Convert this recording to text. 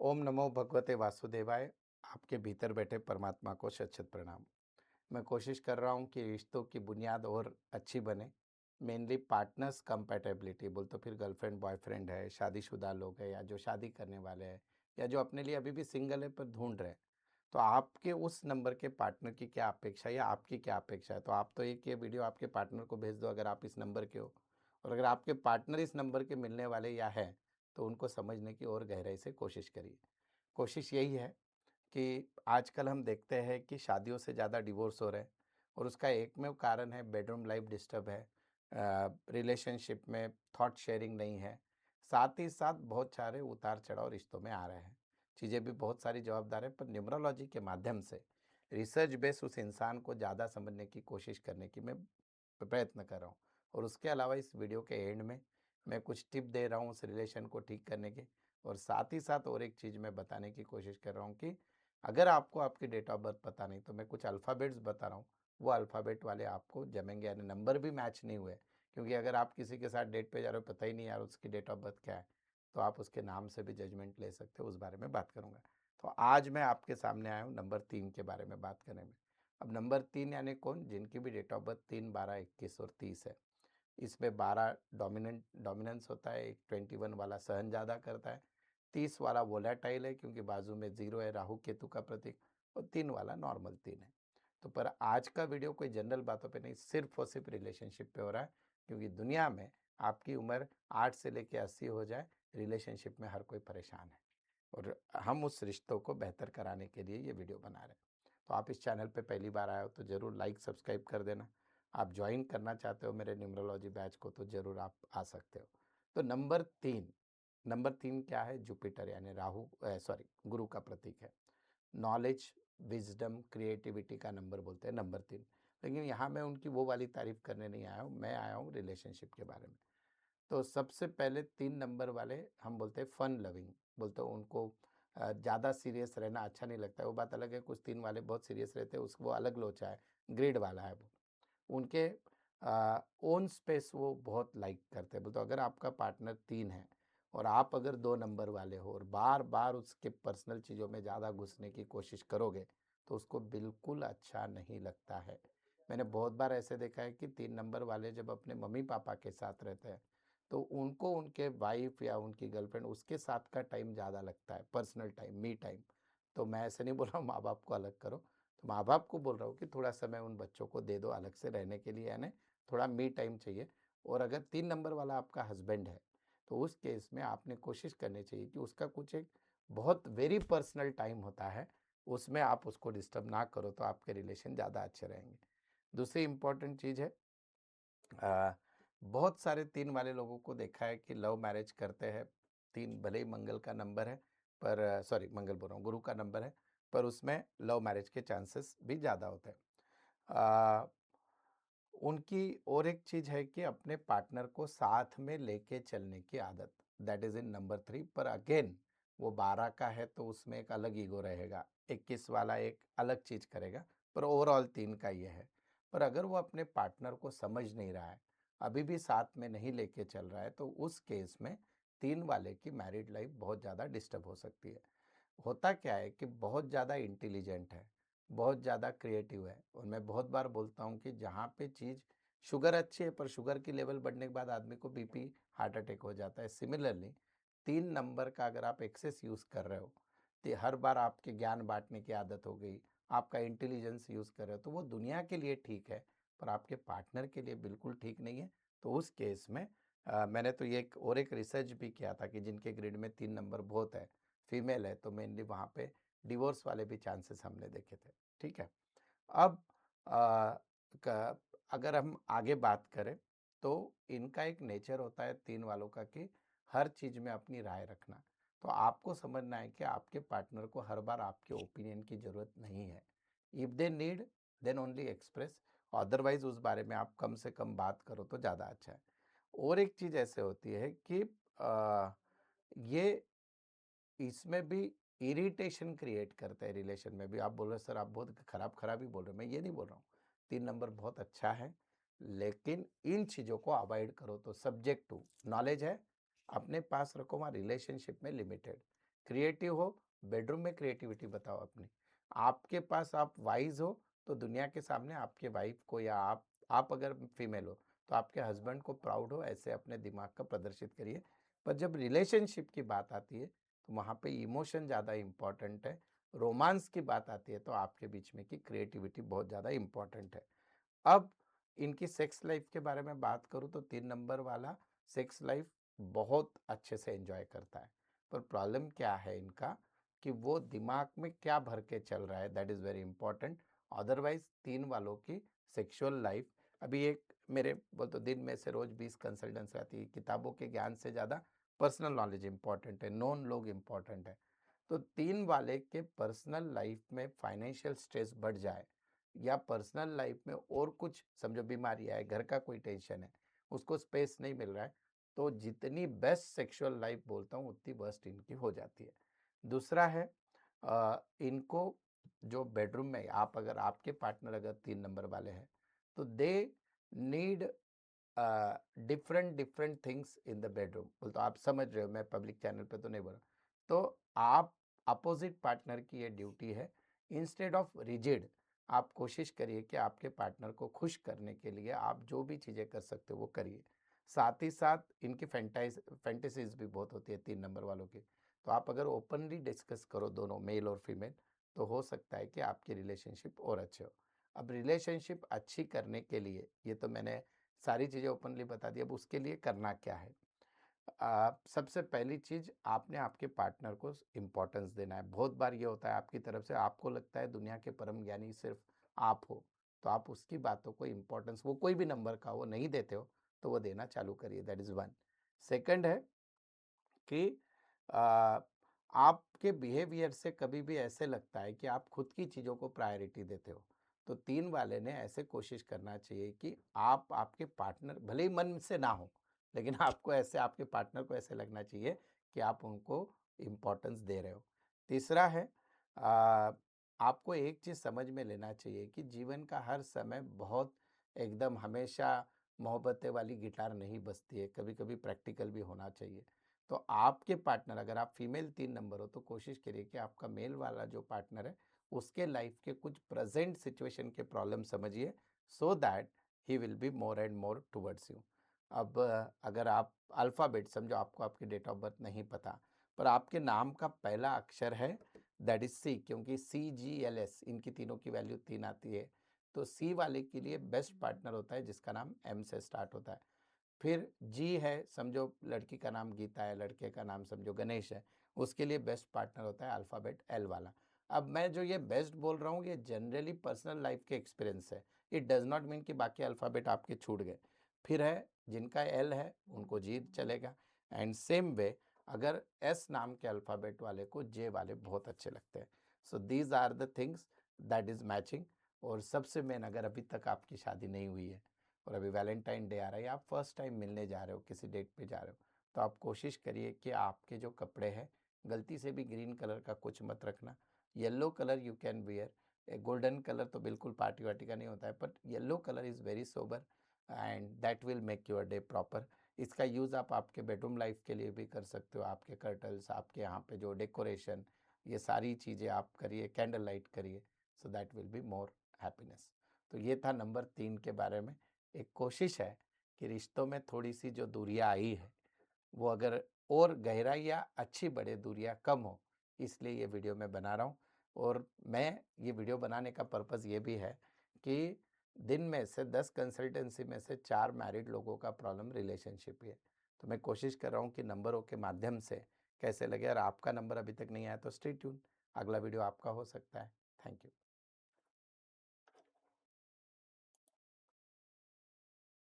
ओम नमो भगवते वासुदेवाय। आपके भीतर बैठे परमात्मा को शत शत प्रणाम। मैं कोशिश कर रहा हूँ कि रिश्तों की बुनियाद और अच्छी बने। मेनली पार्टनर्स कंपैटिबिलिटी बोल तो फिर गर्लफ्रेंड बॉयफ्रेंड है, शादीशुदा लोग हैं या जो शादी करने वाले हैं या जो अपने लिए अभी भी सिंगल है पर ढूंढ रहे हैं। तो आपके उस नंबर के पार्टनर की क्या अपेक्षा है या आपकी क्या अपेक्षा है? तो आप तो एक ये वीडियो आपके पार्टनर को भेज दो अगर आप इस नंबर के हो, और अगर आपके पार्टनर इस नंबर के मिलने वाले या है तो उनको समझने की और गहराई से कोशिश करिए। कोशिश यही है कि आजकल हम देखते हैं कि शादियों से ज़्यादा डिवोर्स हो रहे हैं, और उसका एकमेव कारण है बेडरूम लाइफ डिस्टर्ब है, रिलेशनशिप में थॉट शेयरिंग नहीं है, साथ ही साथ बहुत सारे उतार चढ़ाव रिश्तों में आ रहे हैं। चीज़ें भी बहुत सारी जवाबदार है, पर न्यूमरोलॉजी के माध्यम से रिसर्च बेस उस इंसान को ज़्यादा समझने की कोशिश करने की मैं प्रयत्न कर रहा हूँ। और उसके अलावा इस वीडियो के एंड में मैं कुछ टिप दे रहा हूँ उस रिलेशन को ठीक करने के, और साथ ही साथ और एक चीज़ मैं बताने की कोशिश कर रहा हूँ कि अगर आपको आपकी डेट ऑफ बर्थ पता नहीं तो मैं कुछ अल्फ़ाबेट्स बता रहा हूँ, वो अल्फ़ाबेट वाले आपको जमेंगे, यानी नंबर भी मैच नहीं हुए। क्योंकि अगर आप किसी के साथ डेट पे जा रहे हो, पता ही नहीं यार उसकी डेट ऑफ बर्थ क्या है, तो आप उसके नाम से भी जजमेंट ले सकते हो, उस बारे में बात करूँगा। तो आज मैं आपके सामने आया हूँ नंबर 3 के बारे में बात करने में। अब नंबर 3 यानी कौन? जिनकी भी डेट ऑफ बर्थ 3, 12, 21 और 30 है। इसमें 12 डोमिनेंस होता है, एक 21 वाला सहन ज़्यादा करता है, 30 वाला वोलेटाइल है क्योंकि बाजू में 0 है, राहु केतु का प्रतीक, और 3 वाला नॉर्मल 3 है। तो पर आज का वीडियो कोई जनरल बातों पे नहीं, सिर्फ और सिर्फ रिलेशनशिप पे हो रहा है, क्योंकि दुनिया में आपकी उम्र 8 से लेके 80 हो जाए, रिलेशनशिप में हर कोई परेशान है, और हम उस रिश्तों को बेहतर कराने के लिए ये वीडियो बना रहे हैं। तो आप इस चैनल पे पहली बार आए हो तो ज़रूर लाइक सब्सक्राइब कर देना। आप ज्वाइन करना चाहते हो मेरे न्यूमरोलॉजी बैच को तो ज़रूर आप आ सकते हो। तो नंबर 3 क्या है? जुपिटर यानी राहु, सॉरी, गुरु का प्रतीक है। नॉलेज, विज़डम, क्रिएटिविटी का नंबर बोलते हैं नंबर 3। लेकिन यहाँ मैं उनकी वो वाली तारीफ़ करने नहीं आया हूँ, मैं आया हूँ रिलेशनशिप के बारे में। तो सबसे पहले 3 नंबर वाले हम बोलते हैं फन लविंग, बोलते हैं उनको ज़्यादा सीरियस रहना अच्छा नहीं लगता है। वो बात अलग है, कुछ 3 वाले बहुत सीरियस रहते हैं, वो अलग लोचा है, ग्रिड वाला है वो। उनके ओन स्पेस वो बहुत लाइक करते हैं। बोलते अगर आपका पार्टनर 3 है और आप अगर 2 नंबर वाले हो और बार-बार उसके पर्सनल चीज़ों में ज़्यादा घुसने की कोशिश करोगे, तो उसको बिल्कुल अच्छा नहीं लगता है। मैंने बहुत बार ऐसे देखा है कि 3 नंबर वाले जब अपने मम्मी-पापा के साथ रहते हैं, तो उनको उनके वाइफ़ या उनकी गर्लफ्रेंड उसके साथ का टाइम ज़्यादा लगता है, पर्सनल टाइम, मी टाइम। तो मैं ऐसे नहीं बोल रहा हूँ माँ-बाप को अलग करो, तो माँ-बाप को बोल रहा हूँ कि थोड़ा समय उन बच्चों को दे दो अलग से रहने के लिए, यानी थोड़ा मी टाइम चाहिए। और अगर 3 नंबर वाला आपका हस्बैंड है, तो उस केस में आपने कोशिश करनी चाहिए कि उसका कुछ एक बहुत वेरी पर्सनल टाइम होता है, उसमें आप उसको डिस्टर्ब ना करो, तो आपके रिलेशन ज़्यादा अच्छे रहेंगे। दूसरी इम्पोर्टेंट चीज़ है, अ, बहुत सारे 3 वाले लोगों को देखा है कि लव मैरिज करते हैं। 3 भले ही मंगल का नंबर है, पर सॉरी, मंगल बोल रहा हूँ, गुरु का नंबर है, पर उसमें लव मैरिज के चांसेस भी ज़्यादा होते हैं। अ, उनकी और एक चीज़ है कि अपने पार्टनर को साथ में लेके चलने की आदत, दैट इज़ इन नंबर 3। पर अगेन वो 12 का है तो उसमें एक अलग ईगो रहेगा, 21 वाला एक अलग चीज़ करेगा, पर ओवरऑल 3 का ये है। पर अगर वो अपने पार्टनर को समझ नहीं रहा है, अभी भी साथ में नहीं लेके चल रहा है, तो उस केस में 3 वाले की मैरिड लाइफ बहुत ज़्यादा डिस्टर्ब हो सकती है। होता क्या है कि बहुत ज़्यादा इंटेलिजेंट है, बहुत ज़्यादा क्रिएटिव है, और मैं बहुत बार बोलता हूँ कि जहाँ पे चीज़ शुगर अच्छी है पर शुगर की लेवल बढ़ने के बाद आदमी को बीपी, हार्ट अटैक हो जाता है। सिमिलरली 3 नंबर का अगर आप एक्सेस यूज़ कर रहे हो, तो हर बार आपके ज्ञान बाँटने की आदत हो गई, आपका इंटेलिजेंस यूज़ कर रहे हो, तो वो दुनिया के लिए ठीक है, पर आपके पार्टनर के लिए बिल्कुल ठीक नहीं है। तो उस केस में मैंने तो ये एक और एक रिसर्च भी किया था कि जिनके ग्रिड में 3 नंबर बहुत है, फीमेल है, तो मेनली वहाँ पे डिवोर्स वाले भी चांसेस हमने देखे थे। ठीक है? अब अ, क अगर हम आगे बात करें, तो इनका एक नेचर होता है 3 वालों का कि हर चीज़ में अपनी राय रखना। तो आपको समझना है कि आपके पार्टनर को हर बार आपके ओपिनियन की ज़रूरत नहीं है। If they need, then only express, otherwise उस बारे में आप कम से कम बात करो तो ज़्यादा अच्छा है। और एक चीज़ ऐसे होती है कि ये इसमें भी इरिटेशन क्रिएट करता है रिलेशन में भी। आप बोल रहे हो सर आप बहुत खराब-खराब ही बोल रहे हो, मैं ये नहीं बोल रहा हूँ। 3 नंबर बहुत अच्छा है, लेकिन इन चीज़ों को अवॉइड करो। तो सब्जेक्ट टू नॉलेज है, अपने पास रखो, वहाँ रिलेशनशिप में लिमिटेड। क्रिएटिव हो, बेडरूम में क्रिएटिविटी बताओ अपनी। आपके पास आप वाइज़ हो, तो दुनिया के सामने आपके वाइफ़ को या आप अगर फीमेल हो, तो आपके हस्बैंड को प्राउड हो, ऐसे अपने दिमाग का प्रदर्शित करिए। पर जब रिलेशनशिप की बात आती है, तो वहाँ पे इमोशन ज़्यादा इम्पोर्टेंट है। रोमांस की बात आती है, तो आपके बीच में की क्रिएटिविटी बहुत ज़्यादा इम्पोर्टेंट है। अब इनकी सेक्स लाइफ के बारे में बात करूँ तो 3 नंबर वाला सेक्स लाइफ बहुत अच्छे से एन्जॉय करता है। पर प्रॉब्लम क्या है इनका कि वो दिमाग में क्या भर के चल रहा है, that is very important. Otherwise 3 वालों की सेक्सुअल लाइफ, अभी एक मेरे बोल तो दिन में से रोज़ 20 कंसल्टेंट्स आती है। किताबों के ज्ञान से ज़्यादा पर्सनल नॉलेज इम्पोर्टेंट है, नोन लोग इम्पोर्टेंट है। तो 3 वाले के पर्सनल लाइफ में फाइनेंशियल स्ट्रेस बढ़ जाए या पर्सनल लाइफ में और कुछ समझो बीमारी है, घर का कोई टेंशन है, उसको स्पेस नहीं मिल रहा है, तो जितनी बेस्ट सेक्सुअल लाइफ बोलता हूँ उतनी वर्स्ट इनकी हो जाती है। दूसरा है इनको जो बेडरूम में आप अगर आपके पार्टनर अगर 3 नंबर वाले हैं, तो they need different different things in the bedroom. बोल तो आप समझ रहे हो, मैं पब्लिक चैनल पे तो नहीं बोल रहा। तो आप अपोजिट पार्टनर की ये ड्यूटी है, इंस्टेड ऑफ रिजिड आप कोशिश करिए कि आपके पार्टनर को खुश करने के लिए आप जो भी चीज़ें कर सकते हो वो करिए। साथ ही साथ इनकी फैंटेसीज भी बहुत होती है 3 नंबर वालों की। तो आप अगर ओपनली डिस्कस करो दोनों मेल और फीमेल, तो हो सकता है कि आपकी रिलेशनशिप और अच्छे हो। अब रिलेशनशिप अच्छी करने के लिए ये तो मैंने सारी चीज़ें ओपनली बता दी, अब उसके लिए करना क्या है? सबसे पहली चीज़ आपने आपके पार्टनर को इम्पोर्टेंस देना है। बहुत बार ये होता है आपकी तरफ से आपको लगता है दुनिया के परम ज्ञानी सिर्फ़ आप हो, तो आप उसकी बातों को इम्पोर्टेंस वो कोई भी नंबर का हो नहीं देते हो, तो वो देना चालू करिए, दैट इज़ 1। सेकंड है कि अ, आपके बिहेवियर से कभी भी ऐसे लगता है कि आप खुद की चीज़ों को प्रायोरिटी देते हो, तो 3 वाले ने ऐसे कोशिश करना चाहिए कि आप आपके पार्टनर भले ही मन से ना हो, लेकिन आपको ऐसे आपके पार्टनर को ऐसे लगना चाहिए कि आप उनको इम्पोर्टेंस दे रहे हो। तीसरा है आपको एक चीज़ समझ में लेना चाहिए कि जीवन का हर समय बहुत एकदम हमेशा मोहब्बतें वाली गिटार नहीं बजती है, कभी-कभी प्रैक्टिकल भी होना चाहिए। तो आपके पार्टनर अगर आप फीमेल 3 नंबर हो तो कोशिश करिए कि आपका मेल वाला जो पार्टनर है उसके लाइफ के कुछ प्रेजेंट सिचुएशन के प्रॉब्लम समझिए, so that he will be more and more towards you. अब अगर आप अल्फ़ाबेट समझो, आपको आपकी डेट ऑफ बर्थ नहीं पता, पर आपके नाम का पहला अक्षर है दैट इज़ सी, क्योंकि CGLS इनकी तीनों की वैल्यू 3 आती है। तो सी वाले के लिए बेस्ट पार्टनर होता है जिसका नाम M से स्टार्ट होता है। फिर जी है, समझो लड़की का नाम गीता है, लड़के का नाम समझो गणेश है, उसके लिए बेस्ट पार्टनर होता है अल्फ़ाबेट L वाला। अब मैं जो ये बेस्ट बोल रहा हूँ ये जनरली पर्सनल लाइफ़ के एक्सपीरियंस है। इट डज़ नॉट मीन कि बाकी अल्फ़ाबेट आपके छूट गए। फिर है जिनका L है उनको जी चलेगा, एंड सेम वे अगर S नाम के अल्फ़ाबेट वाले को J वाले बहुत अच्छे लगते हैं। So these are the things that is matching. और सबसे मेन, अगर अभी तक आपकी शादी नहीं हुई है और अभी वैलेंटाइन डे आ रहा है या आप फर्स्ट टाइम मिलने जा रहे हो, किसी डेट पे जा रहे हो, तो आप कोशिश करिए कि आपके जो कपड़े हैं गलती से भी ग्रीन कलर का कुछ मत रखना। Yellow colour you can wear, golden colour तो बिल्कुल पार्टी वार्टी का नहीं होता है, but yellow colour is very sober and that will make your day proper. इसका यूज़ आप आपके बेडरूम लाइफ के लिए भी कर सकते हो, आपके कर्टल्स, आपके यहाँ पे जो डेकोरेशन, ये सारी चीज़ें आप करिए, कैंडल लाइट करिए, so that will be more happiness. तो ये था नंबर 3 के बारे में। एक कोशिश है कि रिश्तों में थोड़ी-सी जो दूरियाँ आई है, वो अगर और गहराई या अच्छी बढ़े, दूरियाँ कम हो, इसलिए ये वीडियो मैं बना रहा हूँ। और मैं ये वीडियो बनाने का पर्पज़ ये भी है कि दिन में से 10 कंसल्टेंसी में से 4 मैरिड लोगों का प्रॉब्लम रिलेशनशिप ही है। तो मैं कोशिश कर रहा हूँ कि नंबरों के माध्यम से कैसे लगे, और आपका नंबर अभी तक नहीं आया तो स्टे ट्यून्ड, अगला वीडियो आपका हो सकता है। Thank you.